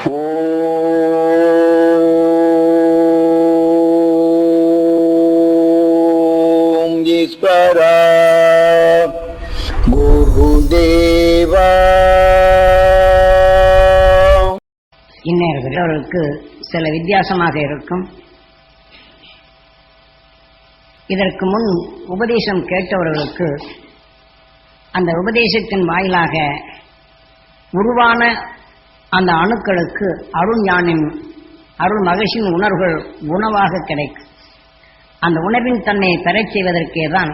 ஓம் ஈஸ்வரா குருதேவா. இந்நேரர்களுக்கு சில வித்தியாசமாக இருக்கும். இதற்கு முன் உபதேசம் கேட்டவர்களுக்கு அந்த உபதேசத்தின் வாயிலாக உருவான அந்த அணுக்களுக்கு அருள் ஞானின் அருள் மகிழ்ச்சியின் உணர்வுகள் உணவாக கிடைக்கும். அந்த உணர்வின் தன்மையை பெறச் செய்வதற்கே தான்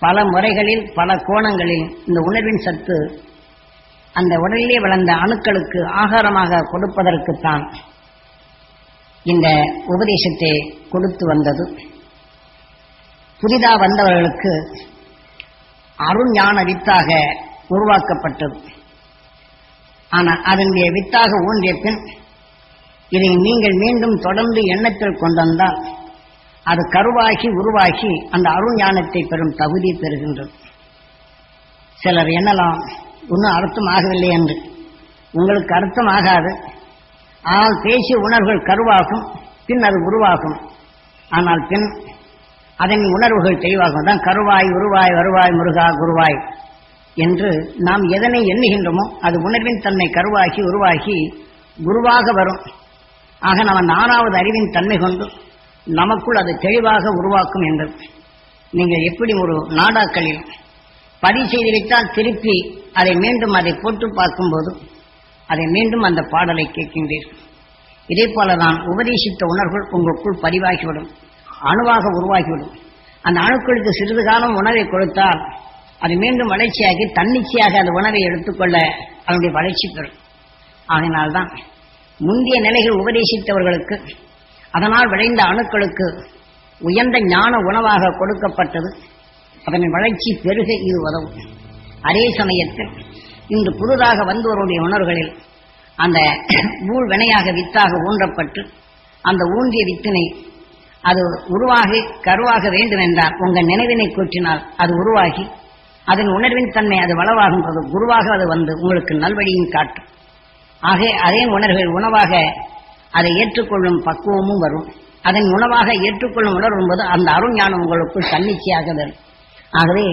பல முறைகளில் பல கோணங்களில் இந்த உணர்வின் சத்து அந்த உடலிலே வளர்ந்த அணுக்களுக்கு ஆகாரமாக கொடுப்பதற்குத்தான் இந்த உபதேசத்தை கொடுத்து வந்தது. புதிதாக வந்தவர்களுக்கு அருள் ஞான வித்தாக உருவாக்கப்பட்டது. ஆனால் அதனுடைய வித்தாக ஊன்றிய பின் இதை நீங்கள் மீண்டும் தொடர்ந்து எண்ணத்தில் கொண்டு வந்தால் அது கருவாகி உருவாகி அந்த அருள் ஞானத்தை பெறும் தகுதி பெறுகின்றது. சிலர் எண்ணலாம் இன்னும் அர்த்தம் ஆகவில்லை என்று. உங்களுக்கு அர்த்தம் ஆகாது. ஆனால் பேசிய உணர்வுகள் கருவாகும், பின் அது உருவாகும். ஆனால் பின் அதன் உணர்வுகள் தெளிவாகும். தான் கருவாய் உருவாய் வருவாய் முருகா குருவாய் என்று நாம் எதனை எண்ணுகின்றோமோ அது உணர்வின் தன்மை கருவாகி உருவாகி குருவாக வரும். ஆக நம்ம நானாவது அறிவின் தன்மை கொண்டு நமக்குள் அது தெளிவாக உருவாக்கும் என்றது. நீங்கள் எப்படி ஒரு நாடாக்களில் பதிவு செய்து வைத்தால் திருப்பி அதை மீண்டும் அதை போட்டு பார்க்கும்போது அதை மீண்டும் அந்த பாடலை கேட்கின்றீர்கள். இதே போலதான் உபதேசித்த உணர்வுகள் உங்களுக்குள் பதிவாகிவிடும், அணுவாக உருவாகிவிடும். அந்த அணுக்களுக்கு சிறிது காலம் உணவை கொடுத்தால் அது மீண்டும் வளர்ச்சியாகி தன்னிச்சையாக அந்த உணவை எடுத்துக்கொள்ள அதனுடைய வளர்ச்சி பெறும். அதனால்தான் முந்தைய நிலைகள் உபதேசித்தவர்களுக்கு அதனால் விளைந்த அணுக்களுக்கு உயர்ந்த ஞான உணவாக கொடுக்கப்பட்டது. அதன் வளர்ச்சி பெருக இது உதவும். அதே சமயத்தில் இன்று புதிதாக வந்தவருடைய உணர்வுகளில் அந்த ஊழ் வினையாக வித்தாக ஊன்றப்பட்டு அந்த ஊன்றிய வித்தினை அது உருவாகி கருவாக வேண்டும் என்றால் உங்கள் நினைவினை கூற்றினால் அது உருவாகி அதன் உணர்வின் தன்மை அது வளவாகின்றது. குருவாக அது வந்து உங்களுக்கு நல்வழியும் காட்டும். ஆக அதே உணர்வுகள் உணவாக அதை ஏற்றுக்கொள்ளும் பக்குவமும் வரும். அதன் உணவாக ஏற்றுக்கொள்ளும் உணர்வும் போது அந்த அருள் ஞானம் உங்களுக்குள் தன்னிச்சையாக வரும். ஆகவே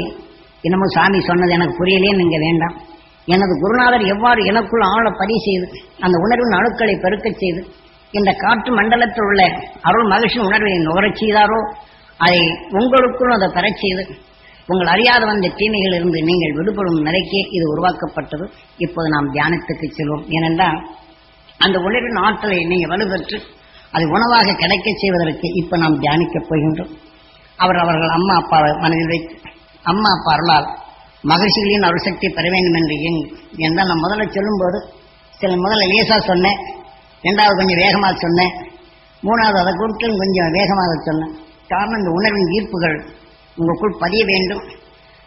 இன்னமும் சாமி சொன்னது எனக்கு புரியலே நீங்க வேண்டாம். எனது குருநாதர் எவ்வாறு எனக்குள் ஆழ பதிவு செய்து அந்த உணர்வின் அணுக்களை பெருக்கச் செய்து இந்த காற்று மண்டலத்தில் உள்ள அருள் மகிழ்ச்சி உணர்வை நுகரச் செய்தாரோ அதை உங்களுக்குள் அதை பெறச் செய்து உங்கள் அறியாத வந்த தீமைகள் இருந்து நீங்கள் விடுபடும் நிலைக்கே இது உருவாக்கப்பட்டது. இப்போது நாம் தியானத்துக்கு செல்வோம். ஏனென்றால் அந்த உணர்வின் ஆற்றலை நீங்கள் வலுப்பெற்று அதை உணவாக கிடைக்கச் செய்வதற்கு இப்ப நாம் தியானிக்கப் போகின்றோம். அவர்கள் அம்மா அப்பாவை மனதில் வைத்து அம்மா அப்பா அருளால் மகிழ்ச்சிகளின் அருள் சக்தி பெற வேண்டும் என்று என்றால் நான் முதல்ல சொல்லும்போது முதல்ல லேசா சொன்னேன், இரண்டாவது கொஞ்சம் வேகமாக சொன்னேன், மூணாவது அதை குறித்து கொஞ்சம் வேகமாக சொன்னேன். காரணம் இந்த உணர்வின் ஈர்ப்புகள் உங்களுக்குள் பதிய வேண்டும்.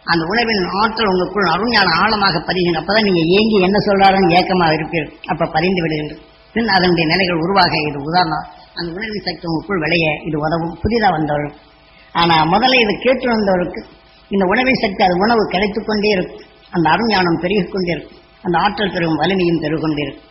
அந்த உணர்வின் ஆற்றல் உங்களுக்குள் அருஞான ஆழமாக பதிகின்ற அப்பதான் நீங்க ஏங்கி என்ன சொல்றாருன்னு ஏக்கமாக இருப்பீர்கள். அப்ப பதிந்து விடுகின்றது. பின் அதனுடைய நிலைகள் உருவாக இது உதாரணம். அந்த உணர்வின் சக்தி உங்களுக்குள் விளைய இது உதவும் புதிதாக வந்தவர்கள். ஆனா முதல்ல இதை கேட்டு வந்தவருக்கு இந்த உணவின் சக்தி அது உணவு கிடைத்துக் கொண்டே இருக்கும். அந்த அருஞானம் பெருகிக் கொண்டே இருக்கும். அந்த ஆற்றல் பெருகும் வலிமையும் பெருகொண்டே இருக்கும்.